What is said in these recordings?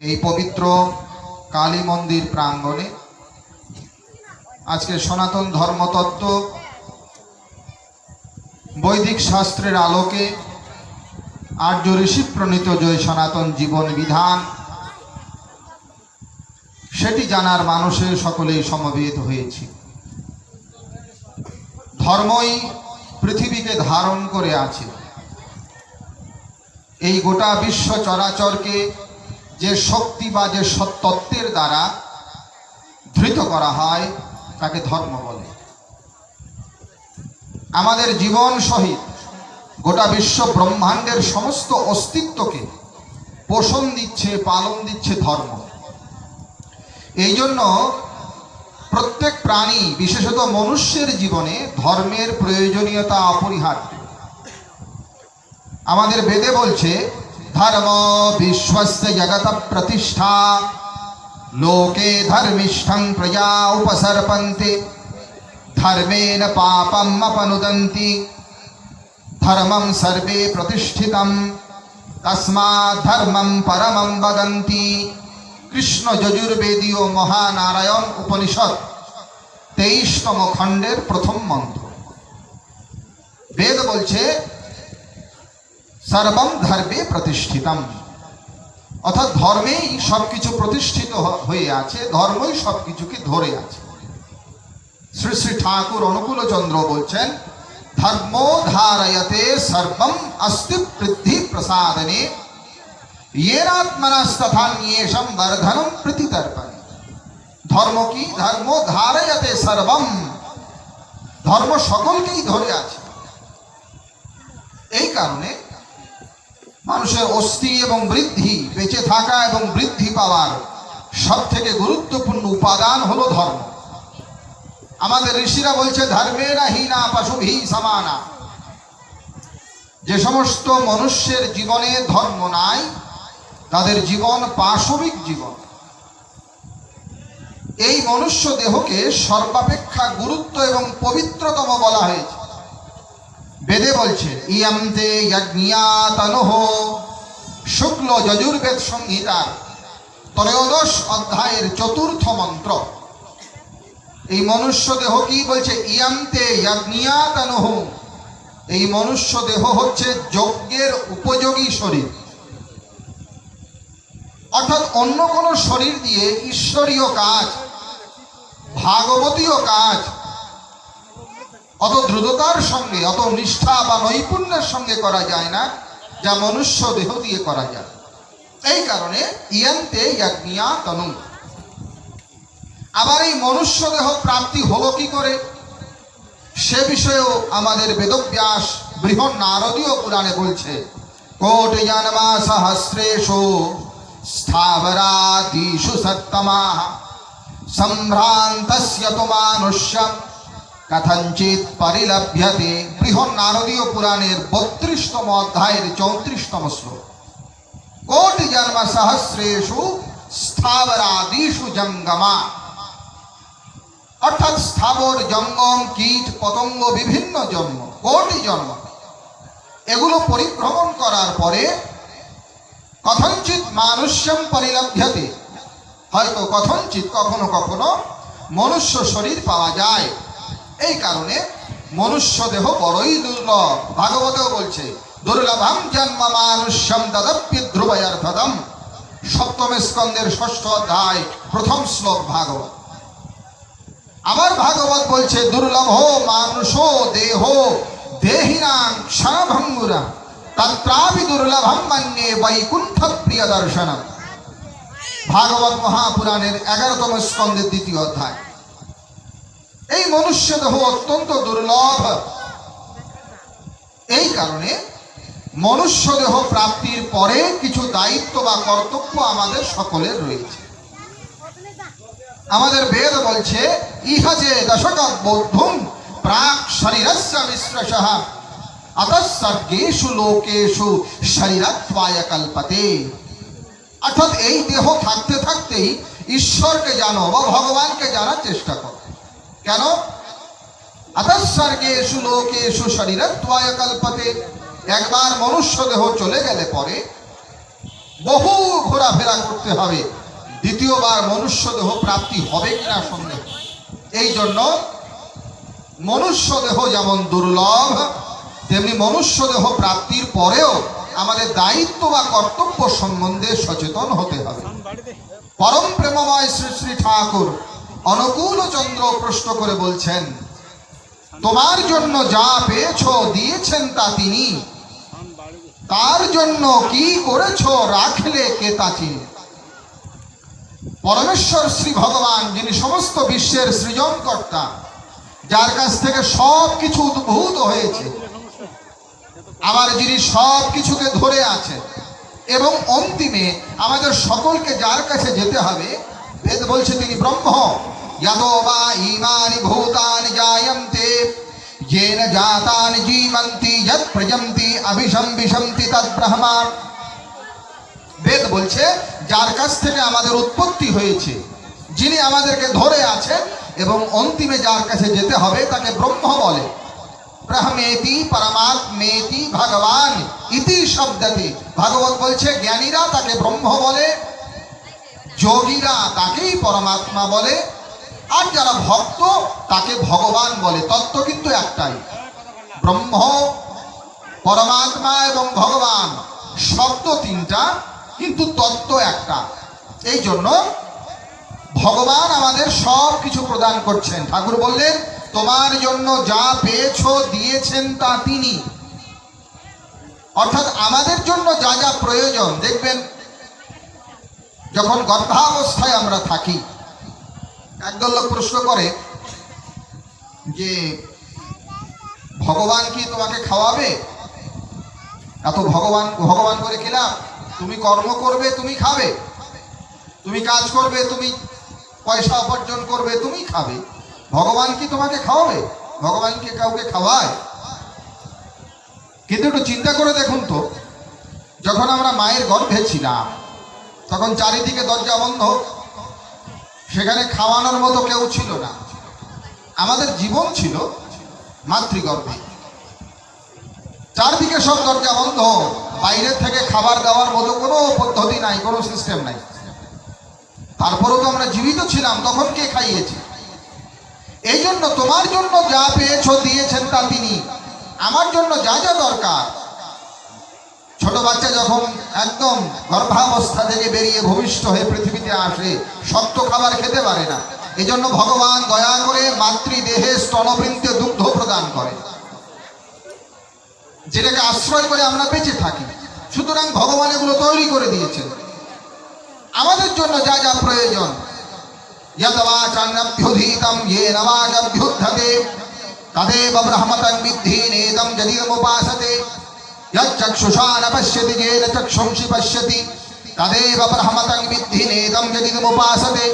এই পবিত্র কালী মন্দির প্রাঙ্গণে আজকে সনাতন ধর্মতত্ত্ব বৈদিক শাস্ত্রের আলোকে আর্য ঋষি প্রণীত জয় সনাতন জীবন বিধান সেটি জানার মানুষে সকলেই সমবেত হয়েছি। ধর্মই পৃথিবীকে ধারণ করে আছে। এই গোটা বিশ্ব চরাচরকে যে শক্তি বা যে সত্তত্ত্বের দ্বারা ধৃত করা হয় তাকে ধর্ম বলে। আমাদের জীবন সহিত গোটা বিশ্ব ব্রহ্মাণ্ডের সমস্ত অস্তিত্বকে পোষণ দিচ্ছে, পালন দিচ্ছে ধর্ম। এই জন্য প্রত্যেক প্রাণী, বিশেষত মনুষ্যের জীবনে ধর্মের প্রয়োজনীয়তা অপরিহার্য। আমাদের বেদে বলছে, ধর্ম বিশ্বস্য জগত প্রতিষ্ঠা, লোকে ধর্মিষ্ঠং প্রজা উপসর্পন্তে, ধর্মেণ পাপম আপনুদন্তি, ধর্মম সর্বে প্রতিষ্ঠিতম, তস্মাৎ ধর্মম পরমম বদন্তি। কৃষ্ণ যজুর্বেদীয় মহানারায়ণ উপনিষদ 23তম খণ্ডের প্রথম মন্ত্র। বেদ বলছে সর্বম ধর্মে প্রতিষ্ঠিতম, অর্থাৎ ধর্মেই সবকিছু প্রতিষ্ঠিত হয়ে আছে, ধর্মই সবকিছুকে ধরে আছে। শ্রী শ্রী ঠাকুর অনুকূলচন্দ্র বলছেন, ধর্মো ধারয়তে সর্বম অস্তি বৃদ্ধি প্রসাদনে, येनात्मनस्तथान्येषं वर्धनं प्रतितर्पण। ধর্ম কি? ধর্ম ধারয়তে সর্বম, ধর্ম সকলকেই ধরে আছে। এই কারণে মানুষের অস্তি এবং বৃদ্ধি, বেঁচে থাকা এবং বৃদ্ধি পাওয়ার সব থেকে গুরুত্বপূর্ণ উপাদান হলো ধর্ম। আমাদের ঋষিরা বলছে, ধর্মেণা হীনা পশুভি সমানা। যে সমস্ত মনুষ্যের জীবনে ধর্ম নাই তাদের জীবন পাশবিক জীবন। এই মনুষ্য দেহকে সর্বাপেক্ষা গুরুত্ব এবং পবিত্রতম বলা হয়েছে। বেদে বলছে, ইয়ং তে যজ্ঞাতনুঃ, শুক্ল যজুর্বেদ সংহিতার 13 অধ্যায়ের 4র্থ মন্ত্র। এই মনুষ্য দেহ কি বলছে? ইয়ং তে যজ্ঞাতনুঃ, এই মনুষ্য দেহ হচ্ছে যজ্ঞের উপযোগী শরীর। অর্থাৎ অন্য কোন শরীর দিয়ে ঈশ্বরীয় কাজ, ভাগবতীয় কাজ অত দ্রুততার সঙ্গে, অত নিষ্ঠা বা নৈপুণ্যের সঙ্গে করা যায় না যা মনুষ্য দেহ দিয়ে করা যায়। এই কারণে ইয়ন্তে যজ্ঞাতনু। আবার এই মনুষ্য দেহ প্রাপ্তি হলো কি করে সে বিষয়েও আমাদের বেদব্যাস বৃহৎ নারদীয় পুরাণে বলছে, কোটি জন্মা সহস্রেষু স্থাবরাদিষু সত্তমাঃ সম্ভ্রান্তস্য তু মানুষ্যম কথঞ্চিৎ পরিলভ্যতে। বৃহৎ নারদীয় পুরাণের 32তম অধ্যায়ের 34তম শ্লোক। কোটি জন্ম সহস্রেষু স্থাবরাদিষু জঙ্গমা, অর্থাৎ স্থাবর, জঙ্গম, কীট পতঙ্গ, বিভিন্ন জন্ম, কোটি জন্ম, এগুলো পরিভ্রমণ করার পরে কথঞ্চিৎ মানুষ্যম পরিলভ্যতে, হয়তো কথঞ্চিৎ কখনো কখনো মনুষ্য শরীর পাওয়া যায়। এই কারণে মনুষ্য দেহ বড়ই দুর্লভ। ভাগবতেও বলছে, দুর্লভম জন্ম মানুষ্যম তদপ্য ধ্রুবয়ার্থদম। 7ম স্কন্দের 6ষ্ঠ অধ্যায় 1ম শ্লোক ভাগবত। আবার ভাগবত বলছে, দুর্লভ মানুষ দেহ দেহিনাং ক্ষণভঙ্গুরা তত্রাপি দুর্লভম মন্যে বৈকুণ্ঠ প্রিয় দর্শনম। ভাগবত মহাপুরাণের 11তম স্কন্দের 2য় অধ্যায়। এই মনুষ্য দেহ অত্যন্ত দুর্লভ। এই কারণে মনুষ্য দেহ প্রাপ্তির পরে কিছু দায়িত্ব বা কর্তব্য আমাদের সকলের রয়েছে। আমাদের বেদ বলছে, ইহা যে দশক বৌদ্ধম প্রাক শরীরস্য মিশ্রশঃ অতঃ সর্গেষু লোকেষু শরীরত্বায় কল্পতে। অর্থাৎ এই দেহ থাকতে থাকতেই ঈশ্বরকে জানো বা ভগবানকে জানার চেষ্টা করো। কেন? অতঃ সর্গেষু লোকেষু শরীরত্বায় কল্পতে। একবার মনুষ্য দেহ চলে গেলে পরে বহু ঘোরাফেরা করতে হবে, দ্বিতীয়বার মনুষ্য দেহ প্রাপ্তি হবে কিনা সন্দেহ। এই জন্য মনুষ্য দেহ যেমন দুর্লভ, তেমনি মনুষ্য দেহ প্রাপ্তির পরেও আমাদের দায়িত্ব বা কর্তব্য সম্বন্ধে সচেতন হতে হবে। পরম প্রেমময় শ্রী শ্রী ঠাকুর অনুকূল চন্দ্র প্রশ্ন করে বলছেন, তোমার জন্য যা পেয়েছ দিয়েছেন তা তিনি, তার জন্য কি করেছ রাখলে কে তা চিনে। পরমেশ্বর শ্রী ভগবান, যিনি সমস্ত বিশ্বের সৃজনকর্তা, যার কাছ থেকে সব কিছু উদ্ভূত হয়েছে, আবার যিনি সব কিছুকে ধরে আছেন, এবং অন্তিমে আমাদের সকলকে যার কাছে যেতে হবে, বেদ বলছে তিনি ব্রহ্ম। যতো বা ইমানি ভূতানি জায়ন্তে येन जातानि जीवन्ति यत् प्रजन्ति अभिशंविशन्ति तद् ब्रह्मा। বেদ বলছে যার কাছ থেকে আমাদের উৎপত্তি হয়েছে, যিনি আমাদেরকে ধরে আছেন এবং অন্তিমে যার কাছে যেতে হবে তাকে ব্রহ্ম বলে। ব্রহ্মেতি পরমাত্মেতি ভগবান ইতি শব্দটি, ভাগবত বলছে জ্ঞানীরা তাকে ব্রহ্ম বলে, যোগীরা তাকেই পরমাত্মা বলে, আর যারা ভক্ত তাকে ভগবান বলে। তত্ত্ব কিন্তু একটাই, ব্রহ্ম, পরমাত্মা এবং ভগবান শব্দ তিনটা, কিন্তু তত্ত্ব একটা। এই জন্য ভগবান আমাদের সব কিছু প্রদান করছেন। ঠাকুর বললেন, তোমার জন্য যা পেয়েছ দিয়েছেন তা তিনি। অর্থাৎ আমাদের জন্য যা যা প্রয়োজন, দেখবেন যখন গর্ভাবস্থায় আমরা থাকি, একদল লোক প্রশ্ন করে যে ভগবান কি তোমাকে খাওয়াবে? এত ভগবান ভগবান করে কিনা? তুমি কর্ম করবে, তুমি খাবে, তুমি কাজ করবে, তুমি পয়সা উপার্জন করবে, তুমি খাবে। ভগবান কি তোমাকে খাওয়াবে? ভগবান কি কাউকে খাওয়ায়? কিন্তু একটু চিন্তা করে দেখুন তো, যখন আমরা মায়ের গর্ভে ছিলাম তখন চারিদিকে দরজা বন্ধ, সেখানে খাওয়ানোর মতো কেউ ছিল না। আমাদের জীবন ছিল মাতৃগর্ভে, চারদিকে সব দরজা বন্ধ, বাইরে থেকে খাবার দেওয়ার মতো কোনো পদ্ধতি নাই, কোনো সিস্টেম নাই। তারপরেও তো আমরা জীবিত ছিলাম, তখন কে খাইয়েছে? এই জন্য তোমার জন্য যা পেয়েছ দিয়েছেন তা তিনি। আমার জন্য যা যা দরকার, ছোট বাচ্চা যখন একদম গর্ভাবস্থা থেকে বেরিয়ে ভূমিষ্ঠ হয়ে পৃথিবীতে আসে, শক্ত খাবার খেতে পারে না। এই জন্য ভগবান দয়া করে মাতৃদেহে স্তনবৃন্তে দুগ্ধ প্রদান করে, যেটাকে আশ্রয় করে আমরা বেঁচে থাকি। সুতরাং ভগবান এগুলো তৈরি করে দিয়েছেন আমাদের জন্য যা যা প্রয়োজন। यद्वाचान्यभ्युधीतं येन वाचभ्युद्धते तदेव ब्रह्मतं विद्धि नेदं यदिमुपासते यच्चक्षुषा न पश्यति येन चक्षुंषि पश्यति तदेव ब्रह्मतं विद्धि नेदं यदिमुपासते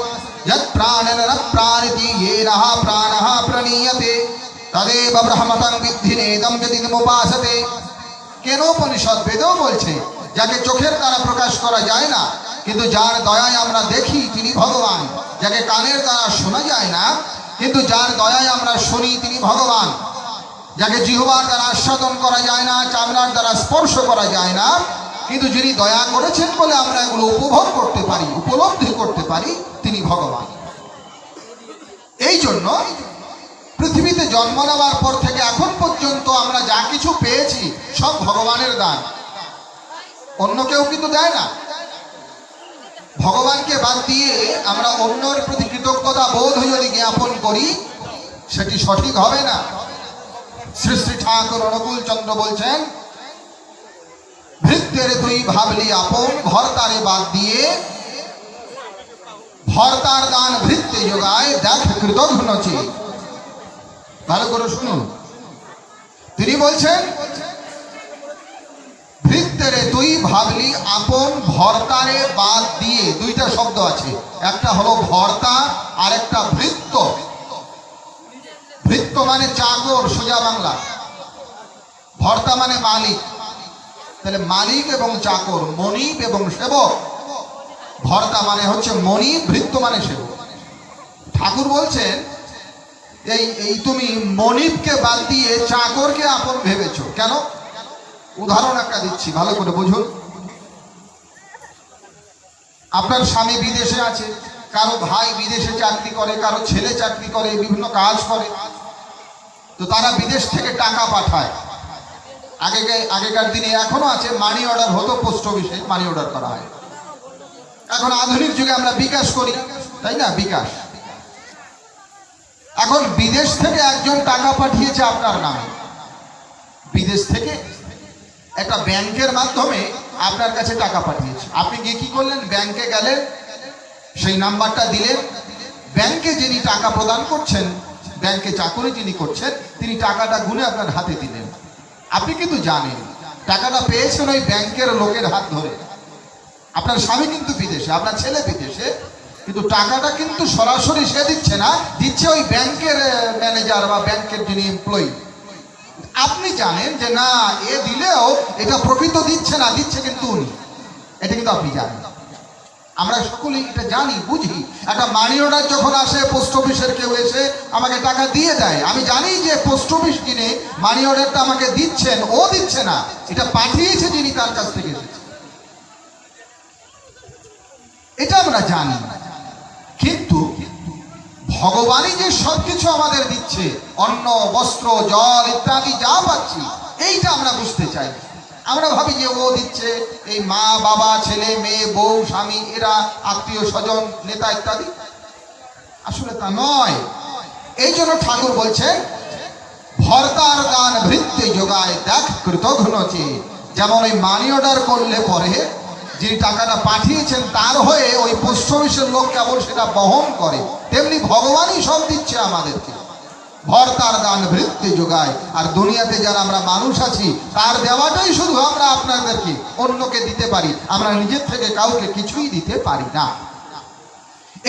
यत्प्राणेन न प्राणिति येन प्राणः प्रणीयते तदेव ब्रह्मतं विद्धि नेदं यदिमुपासते। केनोपनिषद वेदও বলছে, যাকে চোখের দ্বারা প্রকাশ করা যায় না কিন্তু যার দয়ায় আমরা দেখি তিনি ভগবান। যাকে কানের দ্বারা শোনা যায় না কিন্তু যার দয়ায় আমরা শুনি তিনি ভগবান। যাকে জিহ্বার দ্বারা আস্বাদন করা যায় না, চামড়ার দ্বারা স্পর্শ করা যায় না, কিন্তু যিনি দয়া করেছেন বলে আমরা এগুলো উপভোগ করতে পারি, উপলব্ধি করতে পারি, তিনি ভগবান। এই জন্য পৃথিবীতে জন্ম নেওয়ার পর থেকে এখন পর্যন্ত আমরা যা কিছু পেয়েছি সব ভগবানের দান, অন্য কেউ কিন্তু দেয় না। ভগবানকে বাদ দিয়ে আমরা অন্যের প্রতি কৃতজ্ঞতা বোধ যদি জ্ঞাপন করি সেটি সঠিক হবে না। শ্রী শ্রী ঠাকুর অনুকূল চন্দ্র বলছেন, ভৃত্যের তুই ভাবলি আপন, ভর্তারে বাদ দিয়ে ভর্তার দান ভৃত্যে যোগায়, দেখ কৃতঘ্ন চেয়ে। ভালো করে শুনুন, তিনি বলছেন ভৃত্যেরে তুই ভাবলি আপন, ভর্তারে বাদ দিয়ে। দুইটা শব্দ আছে, একটা হলো ভর্তা আর একটা ভৃত্য। ভৃত্য মানে চাকর, সোজা বাংলা। ভর্তা মানে মালিক। তাহলে মালিক এবং চাকর, মনিব এবং সেবক। ভর্তা মানে হচ্ছে মনিব, ভৃত্য মানে সেবক। ঠাকুর বলছেন এই তুমি মনিবকে বাদ দিয়ে চাকরকে আপন ভেবেছো কেন? উদাহরণ একটা দিচ্ছি, ভালো করে বুঝুন। আপনার স্বামী বিদেশে আছে, কারো ভাই বিদেশে চাকরি করে, কারো ছেলে চাকরি করে, বিভিন্ন কাজ করে, তো তারা বিদেশ থেকে টাকা পাঠায়। আগেকার দিনে এখনো আছে, মানি অর্ডার হতো, পোস্ট অফিসে মানি অর্ডার করা হয়। এখন আধুনিক যুগে আমরা বিকাশ করি, তাই না? বিকাশ। এখন বিদেশ থেকে একজন টাকা পাঠিয়েছে আপনার নামে, বিদেশ থেকে একটা ব্যাংকের মাধ্যমে আপনার কাছে টাকা পাঠিয়েছে। আপনি গিয়ে কি করলেন? ব্যাংকে গেলেন, সেই নাম্বারটা দিলেন, ব্যাংকে যিনি টাকা প্রদান করছেন, ব্যাংকে চাকরি যিনি করছেন, তিনি টাকাটা গুনে আপনার হাতে দিলেন। আপনি কিন্তু জানেন টাকাটা পেয়েছেন ওই ব্যাংকের লোকের হাত ধরে। আপনার স্বামী কিন্তু বিদেশে, আপনার ছেলে বিদেশে, কিন্তু টাকাটা কিন্তু সরাসরি সে দিচ্ছে না, দিচ্ছে ওই ব্যাংকের ম্যানেজার বা ব্যাংকের যিনি এমপ্লয়ি। আপনি জানেন যে না, এ দিলেও এটা প্রকৃত দিচ্ছে না, দিচ্ছে কিন্তু উনি। এটা কিন্তু আপনি জানেন, আমরা সকলেই এটা জানি, বুঝি। একটা মানি অর্ডার যখন আসে, পোস্ট অফিসের কেউ এসে আমাকে টাকা দিয়ে দেয়, আমি জানি যে পোস্ট অফিস যিনি মানি অর্ডারটা আমাকে দিচ্ছেন, ও দিচ্ছে না, এটা পাঠিয়েছে যিনি, তার কাছ থেকে এসেছে, এটা আমরা জানি। কিন্তু ভগবানই যে সবকিছু আমাদের দিচ্ছে, অন্ন, বস্ত্র, জল ইত্যাদি যা পাচ্ছি, এইটা আমরা বুঝতে চাই। আমরা ভাবি যে ও দিচ্ছে, এই মা বাবা, ছেলে মেয়ে, বউ, স্বামী, এরা আত্মীয় স্বজন, নেতা ইত্যাদি। আসলে তা নয়। এই জন্য ঠাকুর বলছেন, ভর্তার দান ভৃত্য যোগায় দেখ কৃতঘ্ন চেয়ে। যেমন ওই মানি অর্ডার করলে পরে যিনি টাকাটা পাঠিয়েছেন তার হয়ে ওই পোস্ট অফিসের লোক কেবল সেটা বহন করে, তেমনি ভগবানই সব দিচ্ছে আমাদেরকে। ভর্তার দান ভৃত্য যোগায়। আর দুনিয়াতে যারা আমরা মানুষ আছি, তার দেওয়াটাই শুধু আমরা আপনাদেরকে, অন্যকে দিতে পারি, আমরা নিজের থেকে কাউকে কিছুই দিতে পারি না।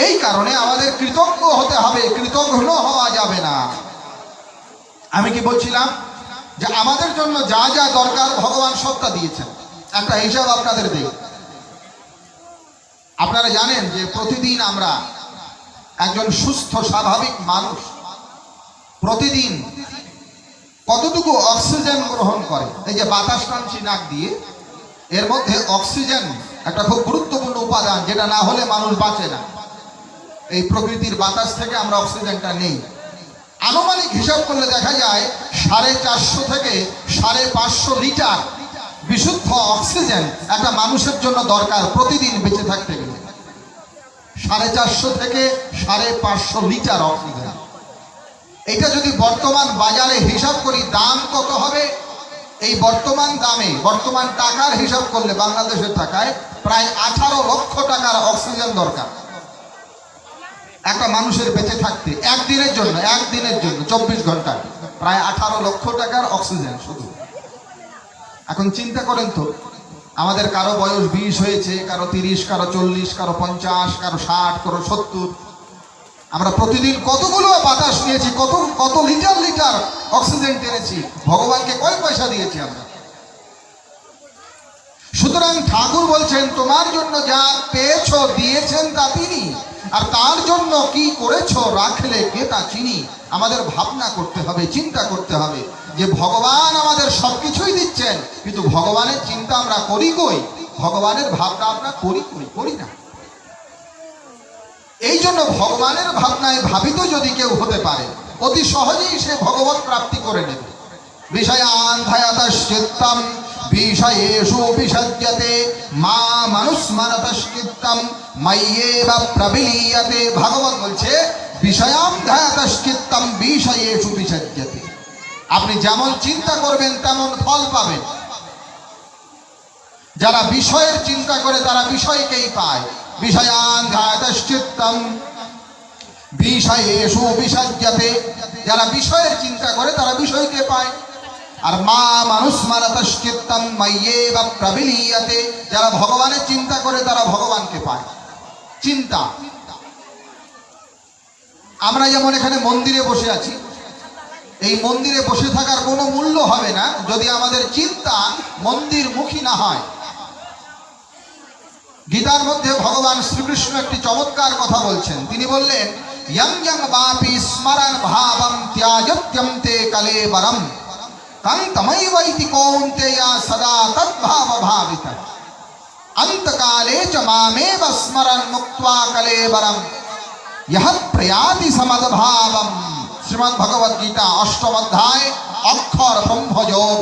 এই কারণে আমাদের কৃতজ্ঞ হতে হবে, কৃতঘ্ন হওয়া যাবে না। আমি কি বলছিলাম যে আমাদের জন্য যা যা দরকার ভগবান সবটা দিয়েছেন। একটা হিসাব আপনাদের দেই। আপনারা জানেন যে প্রতিদিন আমরা, একজন সুস্থ স্বাভাবিক মানুষ প্রতিদিন কতটুকু অক্সিজেন গ্রহণ করে? এই যে বাতাস টানছি নাক দিয়ে, এর মধ্যে অক্সিজেন একটা খুব গুরুত্বপূর্ণ উপাদান, যেটা না হলে মানুষ বাঁচে না। এই প্রকৃতির বাতাস থেকে আমরা অক্সিজেনটা নেই। আনুমানিক হিসাব করলে দেখা যায় 450 থেকে 550 লিটার বিশুদ্ধ অক্সিজেন একটা মানুষের জন্য দরকার প্রতিদিন বেঁচে থাকতে গেলে। 450 থেকে 550 লিটার অক্সিজেন। এটা যদি বর্তমান বাজারে হিসাব করি, দাম কত হবে? এই বর্তমান দামে, বর্তমান টাকার হিসাব করলে বাংলাদেশের টাকায় প্রায় 18 লক্ষ টাকার অক্সিজেন দরকার একটা মানুষের বেঁচে থাকতে। একদিনের জন্য 24 ঘন্টায় প্রায় 18 লক্ষ টাকার অক্সিজেন শুধু। এখন চিন্তা করেন তো, আমাদের কারো বয়স 20 হয়েছে, কারো 30, কারো 40, কারো 50, কারো 60, কারো 70। আমরা প্রতিদিন কতগুলো বাতাস নিয়েছি, কত লিটার লিটার অক্সিজেন টেনেছি, ভগবানকে কয় পয়সা দিয়েছি আমরা? সুতরাং ঠাকুর বলছেন, তোমার জন্য যা পেয়েছো দিয়েছেন তা তিনি, আর তার জন্য কি করেছো রাখলে কে তা চিনি। আমাদের ভাবনা করতে হবে, চিন্তা করতে হবে যে ভগবান আমাদের সবকিছুই দিচ্ছেন, কিন্তু ভগবানের চিন্তা আমরা করি কই? ভগবানের ভাবনা আমরা করি না। এই জন্য ভগবানের ভাবনায় ভাবিত যদি কেউ হতে পারে, অতি সহজেই সে ভগবত প্রাপ্তি করে নেবে। বিষয়ান ধ্যায়াতশ্চিত্তম বিষয়েষু বিসজ্জতে মা মানুস্মরতশ্চিত্তম ময়্যেব প্রবিলীয়তে। ভাগবত বলছে, বিষয়াম ধ্যায়াতশ্চিত্তম বিষয়েষু বিসজ্জতে। আপনি যেমন চিন্তা করবেন তেমন ফল পাবেন। যারা বিষয়ের চিন্তা করে তারা বিষয়কেই পায়। বিষয়ান ধ্যায়াতশ্চিত্তম বিষয়েষু বিসজ্জতে। যারা বিষয়ের চিন্তা করে তারা বিষয়কে পায়। আর মা মানুস্মরতশ্চিত্তম ময়্যেব প্রবিলীয়তে। যারা ভগবানের চিন্তা করে তারা ভগবানকে পায়। চিন্তা, আমরা যেমন এখানে মন্দিরে বসে আছি, এই মন্দিরে বসে থাকার কোনো মূল্য হবে না যদি আমাদের চিন্তা মন্দিরমুখী না হয়। গীতার মধ্যে ভগবান শ্রীকৃষ্ণ একটি চমৎকার কথা বলছেন। তিনি বললেন, ইয়ং ইয়ং বাপি স্মরণ ভাবম ত্যাজত্যম তে কলেবরম তং তমৈবৈতি কৌন্তেয় সদা তদ্ভাব ভাবিত। अंतकाले च मामेव स्मरन् मुक्त्वा कलेवरम् यह प्रयाति समद्भावम्। श्रीमद् भगवद गीता अष्टम अध्याय अक्षर ब्रह्मयोग।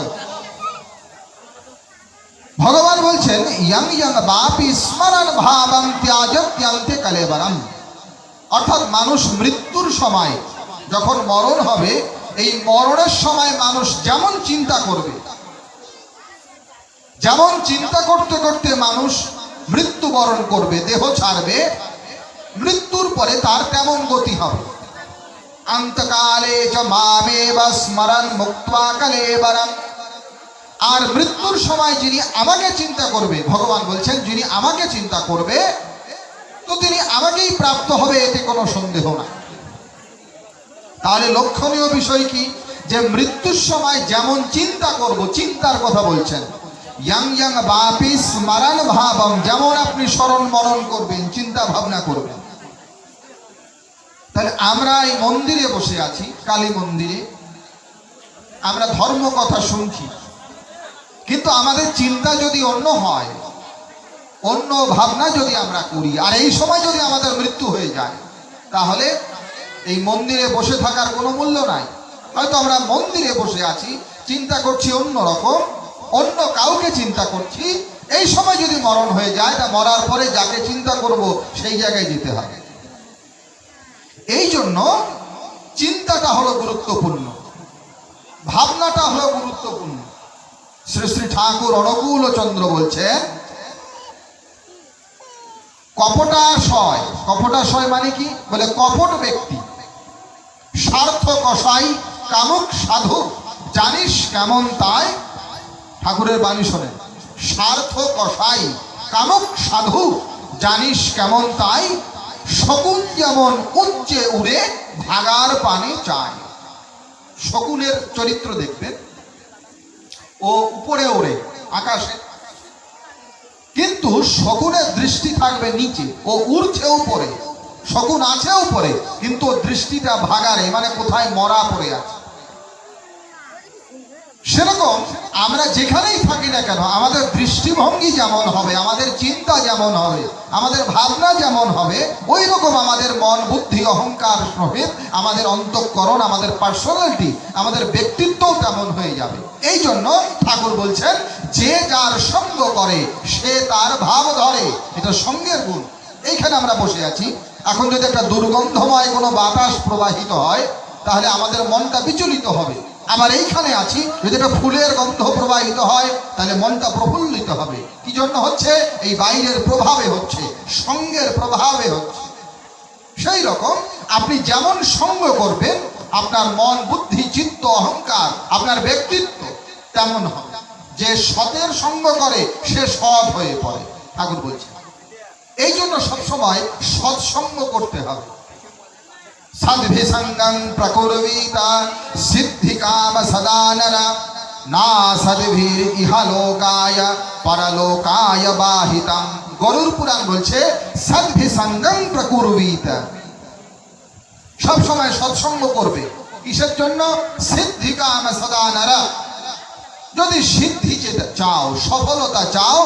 भगवान বলছেন यं यं बापी स्मरण भावं त्याजत्यन्ते कलेवरम्। অর্থাৎ মানুষ মৃত্যুর সময় যখন মরণ হবে, এই মরণের সময় মানুষ যেমন চিন্তা করবে, যেমন চিন্তা করতে করতে মানুষ মৃত্যুবরণ করবে, দেহ ছাড়বে, মৃত্যুর পরে তার তেমন গতি হবে। অন্তকালে চ মামেব স্মরণ মুক্ত্বা কলেবরম। আর মৃত্যুর সময় যিনি আমাকে চিন্তা করবে, ভগবান বলছেন যিনি আমাকে চিন্তা করবে তো তিনি আমাকেই প্রাপ্ত হবে, এতে কোনো সন্দেহ না। তাহলে লক্ষণীয় বিষয় কি, যে মৃত্যুর সময় যেমন চিন্তা করব, চিন্তার কথা বলছেন। यं यं बापी स्मरण भावम, যেমন আপনি স্মরণ মনন করবেন, চিন্তা ভাবনা করবেন। তাহলে আমরা এই মন্দিরে বসে আছি, কালী মন্দিরে, আমরা ধর্ম কথা শুনছি, কিন্তু আমাদের চিন্তা যদি অন্য হয়, অন্য ভাবনা যদি আমরা করি, আর এই সময় যদি আমাদের মৃত্যু হয়ে যায়, তাহলে এই মন্দিরে বসে থাকার কোনো মূল্য নাই। হয়তো আমরা মন্দিরে বসে আছি, চিন্তা করছি অন্য রকম, অন্য কাউকে চিন্তা করছি, এই সময় যদি মরণ হয়ে যায়, তা মরার পরে যাকে চিন্তা করব সেই জায়গায় যেতে হবে। এই জন্য চিন্তাটা হলো গুরুত্বপূর্ণ, ভাবনাটা হলো গুরুত্বপূর্ণ। শ্রী শ্রী ঠাকুর অনুকূল চন্দ্র বলছেন কপটাশয়। কপটাশয় মানে কি? বলে কপট ব্যক্তি, স্বার্থ কষাই, কামুক সাধু, জানিস কেমন তাই। ঠাকুরের বাণী শোনেন, স্বার্থ কষাই, কামুক সাধু, জানিস কেমন তাই। শকুন যেমন উচ্চে উড়ে, ভাগার পানে চায়। শকুনের চরিত্র দেখবেন, ও উপরে ওড়ে আকাশে, কিন্তু শকুনের দৃষ্টি থাকবে নিচে, ও উড়ছে উপরে। শকুন আছে উপরে, কিন্তু দৃষ্টিটা ভাগারে, মানে কোথায় মরা পড়ে আছে। সেরকম আমরা যেখানেই থাকি না কেন, আমাদের দৃষ্টিভঙ্গি যেমন হবে, আমাদের চিন্তা যেমন হবে, আমাদের ভাবনা যেমন হবে, ওই রকম আমাদের মন, বুদ্ধি, অহংকার সহিত আমাদের অন্তঃকরণ, আমাদের পার্সোনালিটি, আমাদের ব্যক্তিত্বও তেমন হয়ে যাবে। এই জন্য ঠাকুর বলছেন যে যার সঙ্গ করে সে তার ভাব ধরে। এটা সঙ্গের গুণ। এইখানে আমরা বসে আছি, এখন যদি একটা দুর্গন্ধময় কোনো বাতাস প্রবাহিত হয়, তাহলে আমাদের মনটা বিচলিত হবে। আবার এইখানে আছি, যদি একটা ফুলের গন্ধ প্রবাহিত হয়, তাহলে মনটা প্রফুল্লিত হবে। কি জন্য হচ্ছে? এই বাইরের প্রভাবে হচ্ছে, সঙ্গের প্রভাবে হচ্ছে। সেই রকম আপনি যেমন সঙ্গ করবেন, আপনার মন, বুদ্ধি, চিত্ত, অহংকার, আপনার ব্যক্তিত্ব তেমন হবে। যে সতের সঙ্গ করে সে সৎ হয়ে পড়ে, ঠাকুর বলছে। এই জন্য সবসময় সৎসঙ্গ করতে হবে। সদ্ভিসঙ্গং প্রকুর্বীতা সিদ্ধি কাম সদা নরা, না সদ্ভির ইহলোকায় পরলোকায় বাহিতম। গরুর পুরাণ বলছে সদ্ভিসঙ্গং প্রকুর্বীতা, সবসময় সৎসঙ্গ করবে। কিসের জন্য? সিদ্ধি কাম সদা নরা। যদি সিদ্ধি চাও, সফলতা চাও,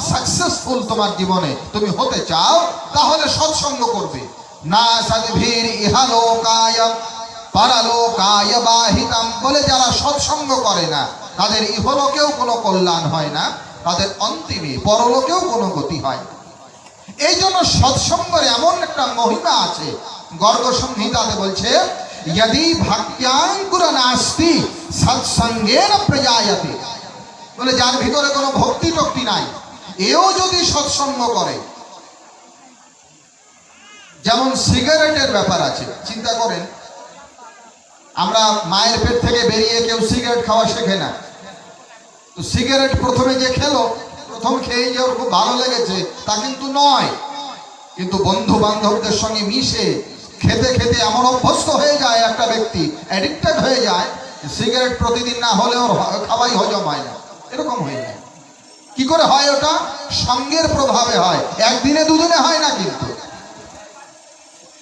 সাকসেসফুল তোমার জীবনে তুমি হতে চাও, তাহলে সৎসঙ্গ করবে। না সদ্ভির ইহলোকায় পরলোকায় বাহিতম। বলে যারা সৎসঙ্গ করে না, তাদের ইহলোকেও কোনো কল্যাণ হয় না, তাদের অন্তিমে পরলোকেও কোনো গতি হয়। এই জন্য সৎসঙ্গের এমন একটা মহিমা আছে, গর্গ সংহিতাতে বলছে यदि भक्त्यांकुर नास्ति सत्संगेन प्रजायते। বলে যার ভিতরে কোনো ভক্তি টক্তি নাই, এও যদি সৎসঙ্গ করে। যেমন সিগারেটের ব্যাপার আছে, চিন্তা করেন, আমরা মায়ের পেট থেকে বেরিয়ে কেউ সিগারেট খাওয়া শেখে না। তো সিগারেট প্রথমে যে খেলো, প্রথম খেয়েই যে ওর খুব ভালো লেগেছে তা কিন্তু নয়। কিন্তু বন্ধু বান্ধবদের সঙ্গে মিশে খেতে খেতে এমন অভ্যস্ত হয়ে যায় একটা ব্যক্তি, অ্যাডিক্টেড হয়ে যায়, সিগারেট প্রতিদিন না হলে ওর খাওয়াই হজম হয় না, এরকম হয়ে যায়। কি করে হয়? ওটা সঙ্গের প্রভাবে হয়, একদিনে দুদিনে হয় না। কিন্তু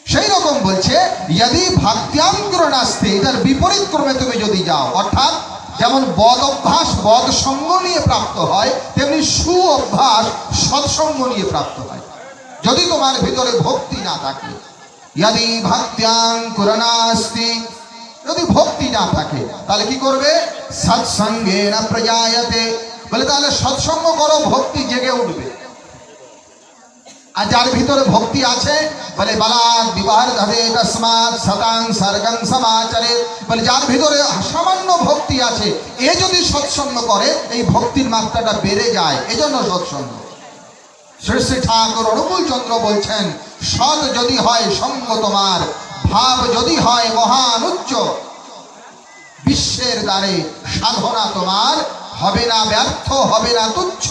সেই রকম বলছে यदि भक्त्यांकुर नास्ति, এটার বিপরীত ক্রমে তুমি যদি যাও, অর্থাৎ যেমন বদ অভ্যাস বদ সঙ্গ নিয়ে প্রাপ্ত হয়, তেমনি সু অভ্যাস সৎসঙ্গ নিয়ে প্রাপ্ত হয়। যদি তোমার ভিতরে ভক্তি না থাকে, यदि भक्त्यां कुरनास्ति, যদি ভক্তি না থাকে তাহলে কি করবে? সৎসঙ্গে না প্রজায়তে, বলে তাহলে সৎসঙ্গ করো, ভক্তি জেগে উঠবে। আর যার ভিতরে ভক্তি আছে বলে বালাদ বিবর্ধতে তস্মাৎ সতাং সর্গং সমাচরে, বলে যার ভিতরে সামান্য ভক্তি আছে এ যদি সৎসঙ্গ করে এই ভক্তির মাত্রাটা বেড়ে যায়, এজন্য সৎসঙ্গ। শ্রী শ্রী ঠাকুর অনুকূল চন্দ্র বলছেন, সৎ যদি হয় সঙ্গ তোমার, ভাব যদি হয় মহান উচ্চ, বিশ্বের দ্বারে সাধনা তোমার হবে না ব্যর্থ, হবে না তুচ্ছ।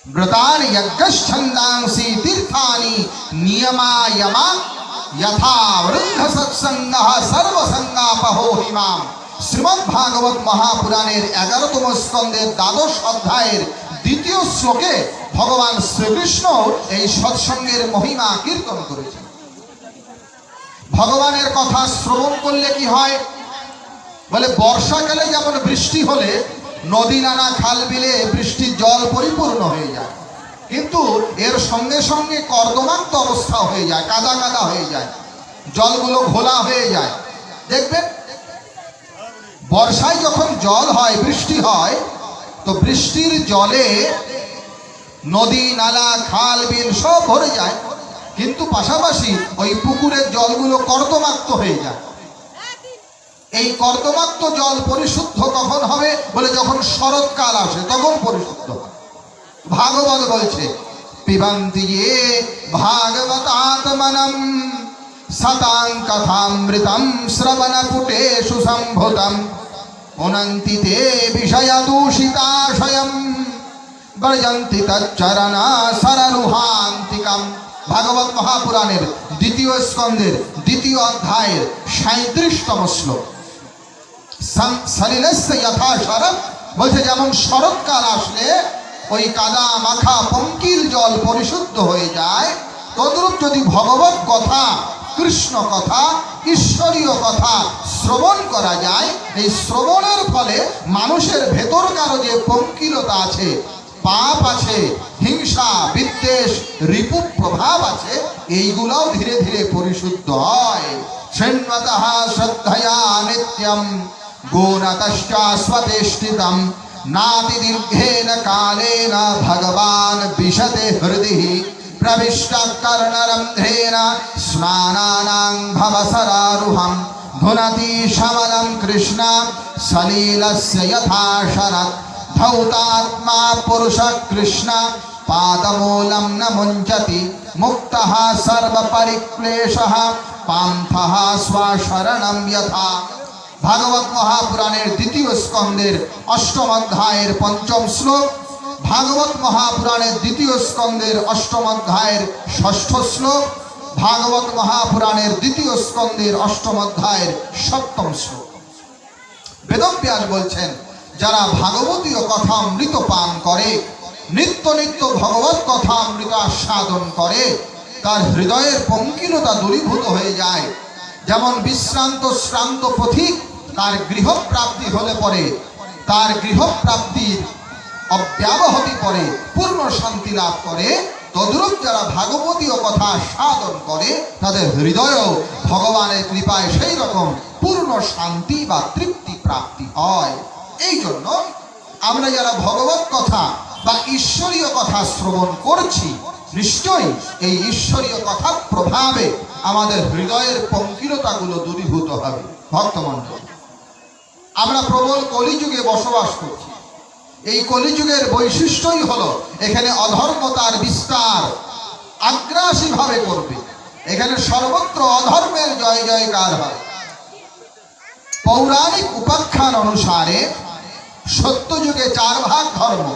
ব্রতানি যজ্ঞচ্ছন্দাংসি তীর্থানি নিয়মায়মা যথা বৃদ্ধ সৎসঙ্গঃ সর্বসঙ্গাপহো হিমাম। শ্রীমদ্ ভাগবত মহাপুরাণের 11তম স্কন্ধের 12 অধ্যায়ের 2য় শ্লোকে ভগবান শ্রীকৃষ্ণ এই সৎসঙ্গের মহিমা কীর্তন করেছেন। ভগবানের কথা শ্রবণ করলে কি হয়? বলে বর্ষাকালে যেমন বৃষ্টি হলে নদী নালা খাল বিলে বৃষ্টির জল পরিপূর্ণ হয়ে যায়, কিন্তু এর সঙ্গে সঙ্গে কর্দমাক্ত অবস্থা হয়ে যায়, কাদা কাদা হয়ে যায়, জলগুলো ঘোলা হয়ে যায়। দেখবেন বর্ষায় যখন জল হয়, বৃষ্টি হয়, তো বৃষ্টির জলে নদী নালা খাল বিল সব ভরে যায়, কিন্তু পাশাপাশি ওই পুকুরের জলগুলো কর্দমাক্ত হয়ে যায়। এই কর্দমাক্ত জল পরিশুদ্ধ কখন হবে? বলে যখন শরৎকাল আসে তখন পরিশুদ্ধ হয়। ভাগবত বলছে পিবন্তি ये ভাগবতাত্মনম সতাং কথামৃতম শ্রবণপুটেষু সম্ভুতম পুনন্তি তে বিষয়দূষিতাশয়ম ব্রজন্তি তচ্চরণা সররুহান্তিকম। ভাগবত মহাপুরাণের 2য় স্কন্ধের 2য় অধ্যায়ের 37তম শ্লোক। সলিলস্য যথা শরৎ, বলছে যেমন শরৎকাল আসলে ওই কাদা মাখা পঙ্কিল জল পরিশুদ্ধ হয়ে যায়, তদ্রূপ যদি ভগবত কথা, কৃষ্ণ কথা, ঈশ্বরীয় কথা শ্রবণ করা যায়, এই শ্রবণের ফলে মানুষের ভেতরকার যে পঙ্কিলতা আছে, পাপ আছে, হিংসা বিদ্বেষ রিপু প্রভাব আছে, এইগুলাও ধীরে ধীরে পরিশুদ্ধ হয়। শৃণ্বতঃ শ্রদ্ধয়া নিত্যম গুণতশ্চাস্বতিষ্ঠিতম নাতি দীর্ঘেন কালেন ভগবান বিশতে হৃদি প্রবিষ্ট কর্ণরন্ধ্রেণ স্নানানাং ভবসরারুহম ধুনতি সমলম কৃষ্ণ সলীলস্য যথা শরৎ ধৌতাত্মা পুরুষ কৃষ্ণ পাদমূলম ন মুঞ্চতি মুক্তঃ সর্বপরিক্লেশঃ পান্থঃ স্বশরণম যথা। ভাগবত মহাপুরাণের 2য় স্কন্ধের 8ম অধ্যায়ের 5ম শ্লোক, ভাগবত মহাপুরাণের 2য় স্কন্ধের 8ম অধ্যায়ের 6ষ্ঠ শ্লোক, ভাগবত মহাপুরাণের 2য় স্কন্ধের 8ম অধ্যায়ের 7ম শ্লোক। বেদব্যাস বলছেন, যারা ভাগবতীয় কথা অমৃত পান করে, নিত্য নিত্য ভগবত কথা অমৃত আস্বাদন করে, তার হৃদয়ের পঙ্কিলতা দূরীভূত হয়ে যায়। যেমন বিশ্রান্ত শ্রান্ত পথিক তার গৃহপ্রাপ্তি হলে পরে, তার গৃহপ্রাপ্তির অব্যাবহতি পরে পূর্ণ শান্তি লাভ করে, তদ্রূপ যারা ভাগবতীয় কথা সাধন করে তাদের হৃদয়েও ভগবানের কৃপায় সেই রকম পূর্ণ শান্তি বা তৃপ্তি প্রাপ্তি হয়। এই জন্য আমরা যারা ভগবত কথা বা ঈশ্বরীয় কথা শ্রবণ করছি, নিশ্চয়ই এই ঈশ্বরীয় কথার প্রভাবে আমাদের হৃদয়ের পঙ্কিলতাগুলো দূরীভূত হবে। ভক্তমণ্ডলী, আমরা প্রবল কলিযুগে বসবাস করছি। এই কলিযুগের বৈশিষ্ট্যই হলো এখানে অধর্মতার বিস্তার আগ্রাসী ভাবে করবে। এখানে সর্বত্র অধর্মের জয় জয়কার হয়। পৌরাণিক উপাখ্যান অনুসারে সত্যযুগে 4 ভাগ ধর্ম,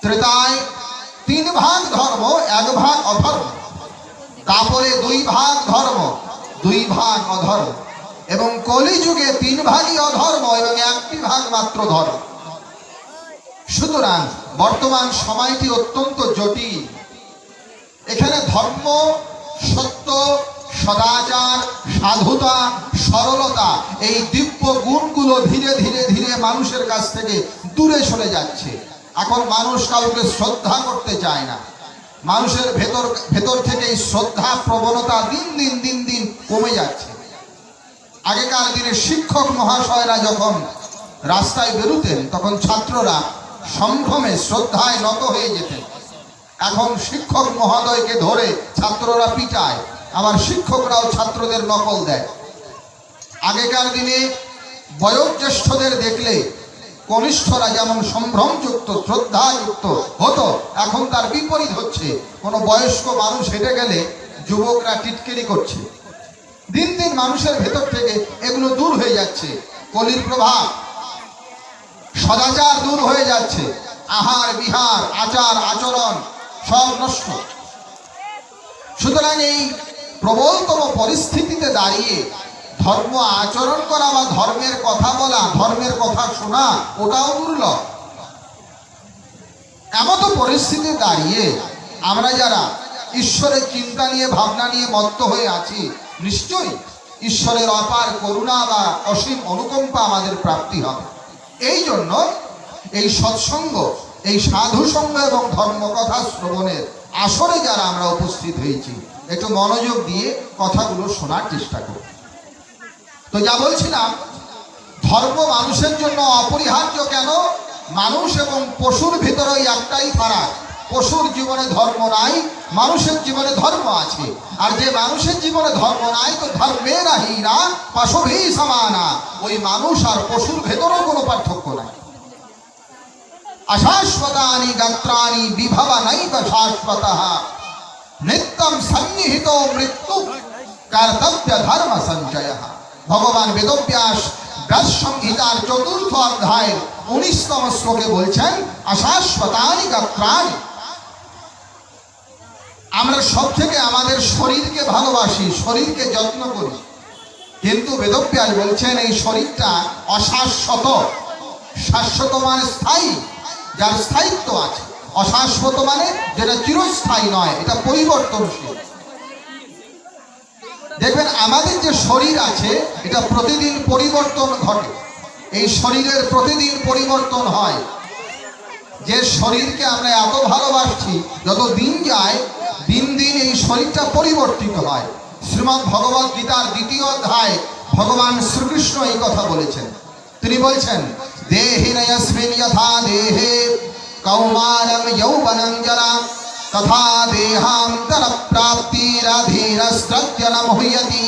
ত্রেতায় 3 ভাগ ধর্ম, 1 ভাগ অধর্ম, তারপরে 2 ভাগ ধর্ম, 2 ভাগ অধর্ম, এবং কলিযুগে 3 ভাগই অধর্ম এবং 1টি ভাগ মাত্র ধর্ম। সুতরাং বর্তমান সময়টি অত্যন্ত জটিল। এখানে ধর্ম, সত্য, সদাচার, সাধুতা, সরলতা, এই দিব্য গুণগুলো ধীরে ধীরে ধীরে মানুষের কাছ থেকে দূরে সরে যাচ্ছে। এখন মানুষ কাউকে শ্রদ্ধা করতে চায় না। মানুষের ভেতর থেকে এই শ্রদ্ধা প্রবণতা দিন দিন কমে যাচ্ছে। আগেকার দিনে শিক্ষক মহাশয়রা যখন রাস্তায় বেরোতেন তখন ছাত্ররা সম্ভ্রমে শ্রদ্ধায় নত হয়ে যেতেন। এখন শিক্ষক মহোদয়কে ধরে ছাত্ররা পিটায়, আবার শিক্ষকরাও ছাত্রদের নকল দেয়। আগেকার দিনে বয়োজ্যেষ্ঠদের দেখলে কনিষ্ঠরা যেমন সম্ভ্রমযুক্ত শ্রদ্ধাযুক্ত হতো, এখন তার বিপরীত হচ্ছে। কোনো বয়স্ক মানুষ হেঁটে গেলে যুবকরা টিটকিরি করছে। দিন দিন মানুষের ভেতর থেকে এগুলো দূর হয়ে যাচ্ছে। কলির প্রভাব, সদাচার দূর হয়ে যাচ্ছে। আহার বিহার, আচার আচরণ সব নষ্ট। সুতরাং এই প্রবলতম পরিস্থিতিতে দাঁড়িয়ে ধর্ম আচরণ করা বা ধর্মের কথা বলা, ধর্মের কথা শোনা, ওটাও দুর্লভ। এমতো পরিস্থিতিতে দাঁড়িয়ে আমরা যারা ঈশ্বরের চিন্তা নিয়ে, ভাবনা নিয়ে মত্ত হয়ে আছি, নিশ্চয়ই ঈশ্বরের অপার করুণা বা অসীম অনুকম্পা আমাদের প্রাপ্তি হবে। এই জন্য এই সৎসঙ্গ, এই সাধু সঙ্গ এবং ধর্মকথা শ্রবণের আসরে যারা আমরা উপস্থিত হয়েছি, একটু মনোযোগ দিয়ে কথাগুলো শোনার চেষ্টা করব। তো যা বলছিলাম, ধর্ম মানুষের জন্য অপরিহার্য। কেন? মানুষ এবং পশুর ভিতরে একটাই ফারাক। পশুর জীবনে ধর্ম নাই, মানুষের জীবনে ধর্ম আছে। আর যে মানুষের জীবনে ধর্ম নাই, তো ধর্মের হীরা পশুভি সমানা, ওই মানুষ আর পশুর ভেতরেও কোনো পার্থক্য নাই। অশাশ্বতানি গাত্রানি বিভবা নৈব শাশ্বতঃ, নিত্যম সন্নিহিত মৃত্যু কর্তব্য ধর্ম সঞ্চয়। ভগবান বেদব্যাস ব্যাস সংহিতার ৪র্থ অধ্যায়ের ১৯তম শ্লোকে বলছেন অশাশ্বতানি গাত্রানি। আমরা সব থেকে আমাদের শরীরকে ভালোবাসি, শরীরকে যত্ন করি, কিন্তু বেদব্যাস বলছেন এই শরীরটা অশাশ্বত। শাশ্বত মানে স্থায়ী, যার স্থায়িত্ব আছে। অশাশ্বত মানে যেটা চিরস্থায়ী নয়, এটা পরিবর্তনশীল। দেখবেন আমাদের যে শরীর আছে, এটা প্রতিদিন পরিবর্তন ঘটে। এই শরীরের প্রতিদিন পরিবর্তন হয়। যে শরীরকে আমরা এত ভালোবাসছি, যত দিন যায় দিন দিন এই শরীরটা পরিবর্তিত হয়। শ্রীমদ্ ভগবদ গীতার ২য় অধ্যায় ভগবান শ্রীকৃষ্ণ এই কথা বলেছেন। তিনি বলছেন, দেহিনয়স্মিন যথা দেহে কৌমারং যৌবনং জরা তথা দেহান্তর প্রাপ্তিরাধীরস্ত্রত্য ন মুহ্যতি।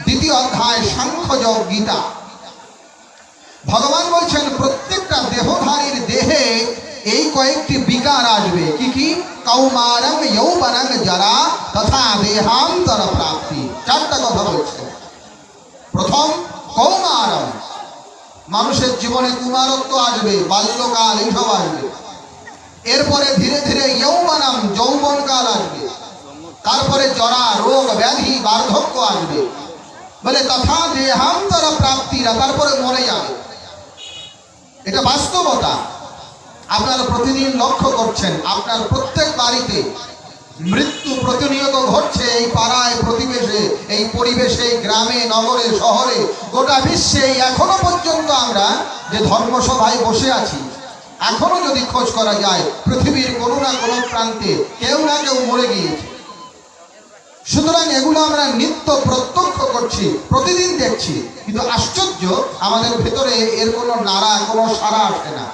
২য় অধ্যায় সাংখ্যযোগ গীতা। ভগবান বলছেন প্রত্যেকটা দেহধারীর দেহে এই কয়েকটি বিকার আসবে। কি কি? কৌমারং যৌবনং জরা তথা দেহান্তর প্রাপ্তি। 4টা কথা বলছেন। প্রথম কৌমারং, মানুষের জীবনে কুমারত্ব আসবে, বাল্যকাল এইসব আসবে। এরপরে ধীরে ধীরে যৌবনম, যৌবনকাল আসবে। তারপরে জরা, রোগ ব্যাধি, বার্ধক্য আসবে। বলে তথা দেহান্তর প্রাপ্তিরা, তারপরে মরে যাবে। এটা বাস্তবতা। আপনারা প্রতিদিন লক্ষ্য করছেন, আপনার প্রত্যেক বাড়িতে মৃত্যু প্রতিনিয়ত ঘটছে। এই পাড়ায়, প্রতিবেশে, এই পরিবেশে, গ্রামে, নগরে, শহরে, গোটা বিশ্বে এখনো পর্যন্ত আমরা যে ধর্মসভায় বসে আছি, এখনো যদি খোঁজ করা যায়, পৃথিবীর কোনো না কোনো প্রান্তে কেউ না কেউ মরে গিয়েছে। সুতরাং এগুলো আমরা নিত্য প্রত্যক্ষ করছি, প্রতিদিন দেখছি, কিন্তু আশ্চর্য আমাদের ভেতরে এর কোনো নাড়া, কোনো সাড়া আসে না।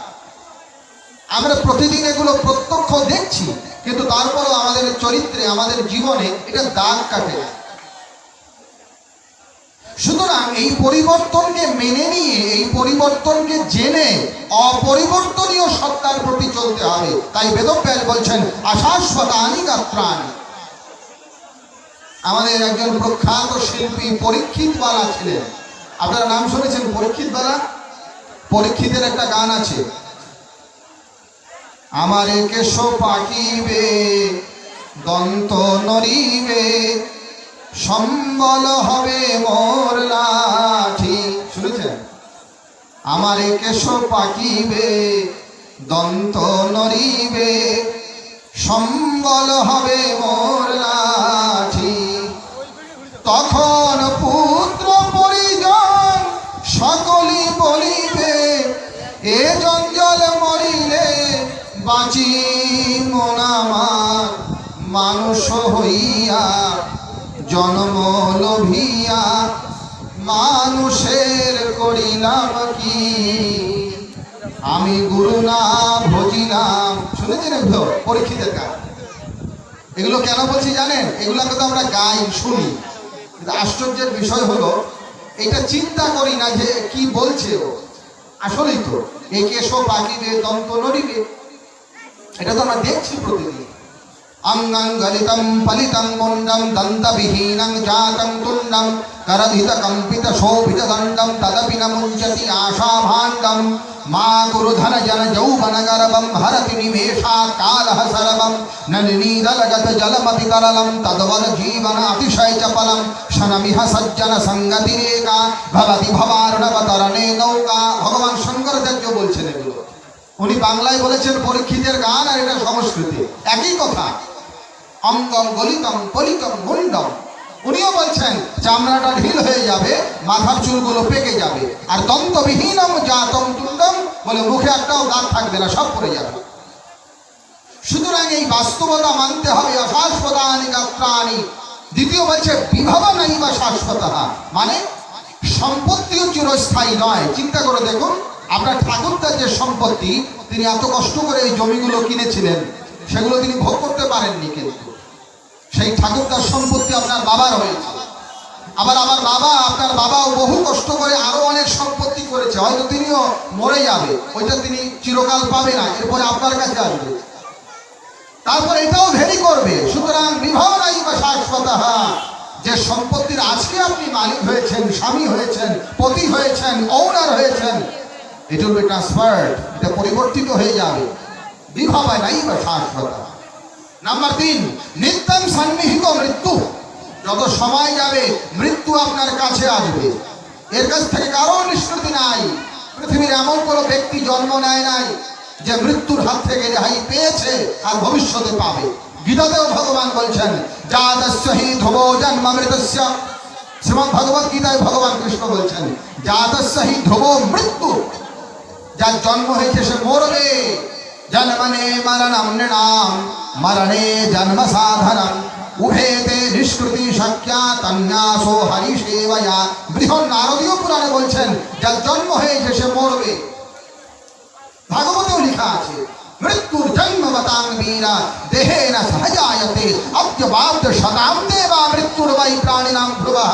আমরা প্রতিদিন এগুলো প্রত্যক্ষ দেখছি, কিন্তু তারপরও আমাদের চরিত্রে, আমাদের জীবনে এটা দাগ কাটে না। সুতরাং এই পরিবর্তনকে মেনে নিয়ে, এই পরিবর্তনকে জেনে অপরিবর্তনীয় সত্তার প্রতি চলতে হবে। তাই বেদব্যাস বলছেন অশাশ্বতানি গাত্রানি। আমাদের একজন প্রখ্যাত শিল্পী পরীক্ষিত বালা ছিলেন। আপনারা নাম শুনেছেন পরীক্ষিত বালা? পরীক্ষিতের একটা গান আছে, আমারে কেশ পাকিবে দন্ত নড়িবে সম্বল হবে মোর লাঠি। শুনেছেন? আমারে কেশ পাকিবে দন্ত নড়িবে সম্বল হবে মোর লাঠি। তখন বাঁচি মন আমার মানুষ হইয়া, জন্ম লোভিয়া মানুষের করিলাম কি, আমি গুরু না ভজিলাম। শুনেছেন এগুলো পরীক্ষিতের গান? এগুলো কেন বলছি জানেন? এগুলোকে তো আমরা গাই, শুনি, কিন্তু আশ্চর্যের বিষয় হলো এটা চিন্তা করি না যে কি বলছে ও। আসলেই তো এই কেশো পাকিবে দন্ত নড়িবে, এটা তো আমরা দেখছি প্রতিদিন। অঙ্গং গলিতম ফলিতং মুন্ডম দন্তবিহীনং জাতং তুণ্ডম করধিত কম্পিত শোভিত দণ্ডম তদপি ন মুঞ্চতি আশাভাণ্ডম মা কুরু ধন জন যৌবন গর্ভম হরতি নিমেষা কালহ সর্বম নলিনীদলগত জলমপি তরলম তদ্বদ জীবন অতিশয় চপলম শনমিহ সজ্জন সঙ্গতিরেকা ভবতি ভবারুণবতরণে নৌকা। ভগবান শঙ্করাচার্য বলছেন এগুলো, উনি বাংলায় বলেছেন পরীক্ষিতের গান, আর এটা সংস্কৃতি, একই কথা। অঙ্গম গলিতম পলিতম মুন্ডম, উনিও বলছেন চামড়াটা ঢিল হয়ে যাবে, মাথার চুলগুলো পেকে যাবে, আর দন্তবিহীনম জাতম তুণ্ডম, বলে মুখে একটাও দাঁত থাকবে না, সব পড়ে যাবে। সুতরাং এই বাস্তবতা মানতে হবে। অশাশ্বতানি গাত্রাণি, দ্বিতীয় বলছে বিভব নাই বা শাশ্বতঃ, মানে সম্পত্তিও চিরস্থায়ী নয়। চিন্তা করে দেখুন, আপনার ঠাকুরদার যে সম্পত্তি, তিনি এত কষ্ট করে এই জমিগুলো কিনেছিলেন, সেগুলো তিনি ভোগ করতে পারেননি, কিন্তু সেই ঠাকুরদার সম্পত্তি আপনার বাবার হয়েছে। আবার আমার বাবা, আপনার বাবাও বহু কষ্ট করে আরো অনেক সম্পত্তি করেছে, হয়তো তিনিও মরে যাবে, ওইটা তিনি চিরকাল পাবে না, এরপরে আপনার কাছে আসবে, তারপর এটাও ভেরি করবে। সুতরাং বিভব নাই বা শাশ্বতঃ, যে সম্পত্তির আজকে আপনি মালিক হয়েছেন, স্বামী হয়েছেন, পতি হয়েছেন, ওনার হয়েছেন, it will be transferred, এটা পরিবর্তিত হয়ে যাবে। বিভব নাই বা শাশ্বতঃ। নাম্বার 3, নিত্যম সন্নিহিত মৃত্যু, যত সময় যাবে মৃত্যু আপনার কাছে আসবে, এর কাছ থেকে কারো নিষ্কৃতি নাই। পৃথিবীর এমন কোনো ব্যক্তি জন্ম নেয় নাই যে মৃত্যুর হাত থেকে রেহাই পেয়েছে আর ভবিষ্যতে পাবে। গীতাতেও ভগবান বলছেন জাতস্য হি ধ্রুবো জন্মামৃতস্য, শ্রীমদ্ ভগবৎ গীতায় ভগবান কৃষ্ণ বলছেন জাতস্য হি ধ্রুবো মৃত্যু, যার জন্ম হয়েছে সে মরবে। জন্মনে মরণম নৃণাম মরণে জন্ম সাধনম উভেতে নিষ্কৃতি শক্যা তন্যাসো হরিসেবয়া। বৃহৎ নারদীয় পুরাণে বলছেন যার জন্ম হয়েছে সে মরবে। ভাগবতেও লেখা আছে মৃত্যুর জন্মবতাং বীরা দেহেন সহজায়তে অব্যবাব্দ শতাব্দে বা মৃত্যুর বৈ প্রাণিনাম ধ্রুবঃ।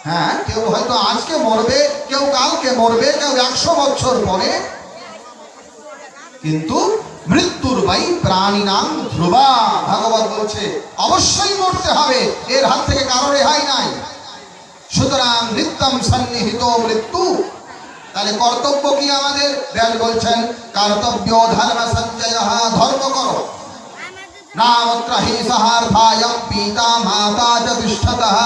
হ্যাঁ, কেউ হয়তো আজকে মরবে, কেউ কালকে মরবে, কেউ 100 বছর পরে, কিন্তু মৃত্যুর বৈ প্রাণিনাম ধ্রুবা। ভাগবত বলছে অবশ্যই মরতে হবে, এর হাত থেকে কারো রেহাই নাই। সুতরাং নিত্যম সন্নিহিত মৃত্যু। তাহলে কর্তব্য কি আমাদের? ব্যাস বলছেন কর্তব্য ধর্ম সঞ্চয়, ধর্ম করো। নামত্র হি সহার্থায়ম পিতা মাতা চ তিষ্ঠতঃ,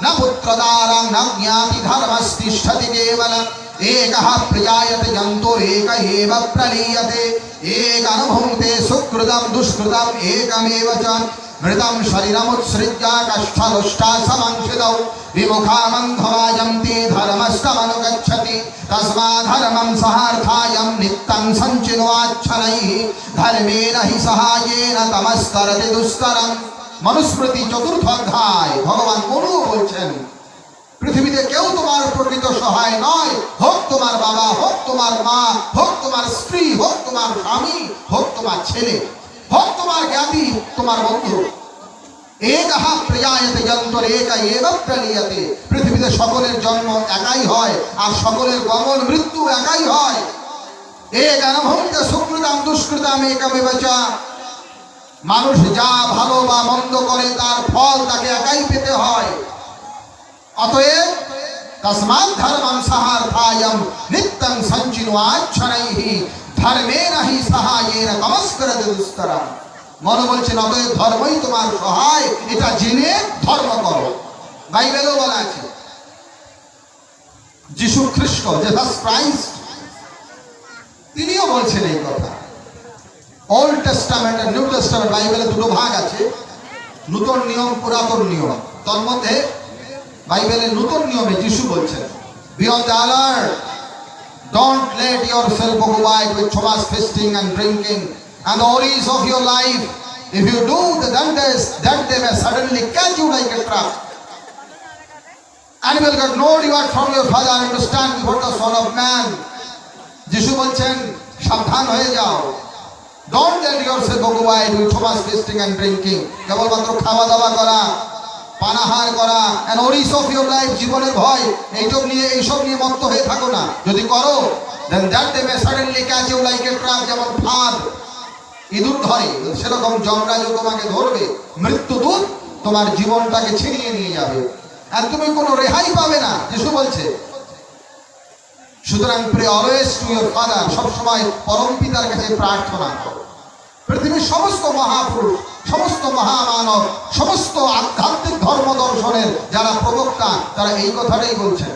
ন পুত্রদারং ন জ্ঞাতি ধর্মস্তিষ্ঠতি কেবলম। एकः प्रजायते जन्तुरेक एव प्रलीयते, एकनुभुङ्क्ते सुकृतं दुष्कृतं एकमेव च। मृतं शरीरमुत्सृज्य कष्टदुष्टा समंशितौ विमुखामन्धवायन्ति धर्मस्तमनुगच्छति। तस्माद्धर्मं सहार्थायं नित्यं सञ्चिन्वाच्छनैः, धर्मेण हि सहायेन तमस्तरति दुस्तरम्। मनुस्मृति चतुर्थ अध्याय भगवान মনুও বলছেন পৃথিবীতে কেউ তোমার প্রকৃত সহায় নয়, হোক তোমার বাবা, হোক তোমার মা, হোক তোমার স্ত্রী, হোক তোমার স্বামী, হোক তোমার ছেলে, হোক তোমার জ্ঞাতি, তোমার বন্ধু। একঃ প্রজায়তে যন্তর এক এব প্রলীয়তে, পৃথিবীতে সকলের জন্ম একাই হয় আর সকলের গমন মৃত্যু একাই হয়। এক অনুভূত সুকৃতম দুষ্কৃতম একমেব চ। মানুষ যা ভালো বা মন্দ করে তার ফল তাকে একাই পেতে হয়। অতএব তস্মাৎ ধর্মং সহার্থায়ম নিত্যং সঞ্চিন্বাচ্ছনৈঃ, ধর্মেণ হি সহায়েন তমস্করতি দুস্তরম। মন বলছেন অতএব ধর্মই তোমার সহায়, এটা জেনে ধর্ম করো। বাইবেলও বলা আছে, যিশু খ্রিস্ট, জিসাস ক্রাইস্ট, তিনিও বলছেন এই কথা। ওল্ড টেস্টামেন্ট আর নিউ টেস্টামেন্ট, বাইবেলে দুটো ভাগ আছে, নূতন নিয়ম, পুরাতন নিয়ম। তার মধ্যে বাইবেলের নতুন নিয়মে যিশু বলছেন be on the alert, don't let yourself occupied with too much feasting and drinking, and the worries of your life. If you do, then that they may suddenly catch you like a trap. And will get no reward from your father. Understand what the Son of Man. যিশু বলছেন সাবধান হয়ে যাও। Don't let yourself occupied with too much feasting and drinking. কেবলমাত্র খাওয়া দাওয়া করা, পানাহার করা, and worries of your life, জীবনের ভয়, এইসব নিয়ে মত্ত হয়ে থাকো না। যদি করো, then that they may suddenly catch you like a trap, যেমন ফাঁদ ইঁদুর ধরে, সেরকম যমরাজও তোমাকে ধরবে, মৃত্যুদূত তোমার জীবনটাকে ছিনিয়ে নিয়ে যাবে, আর তুমি কোনো রেহাই পাবে না, যিশু বলছে। সুতরাং pray always to your father, সবসময় পরম পিতার কাছে প্রার্থনা করো। পৃথিবীর সমস্ত মহাপুরুষ, সমস্ত মহামানব, সমস্ত আধ্যাত্মিক ধর্ম দর্শনের যারা প্রবক্তা, তারা এই কথাটাই বলছেন।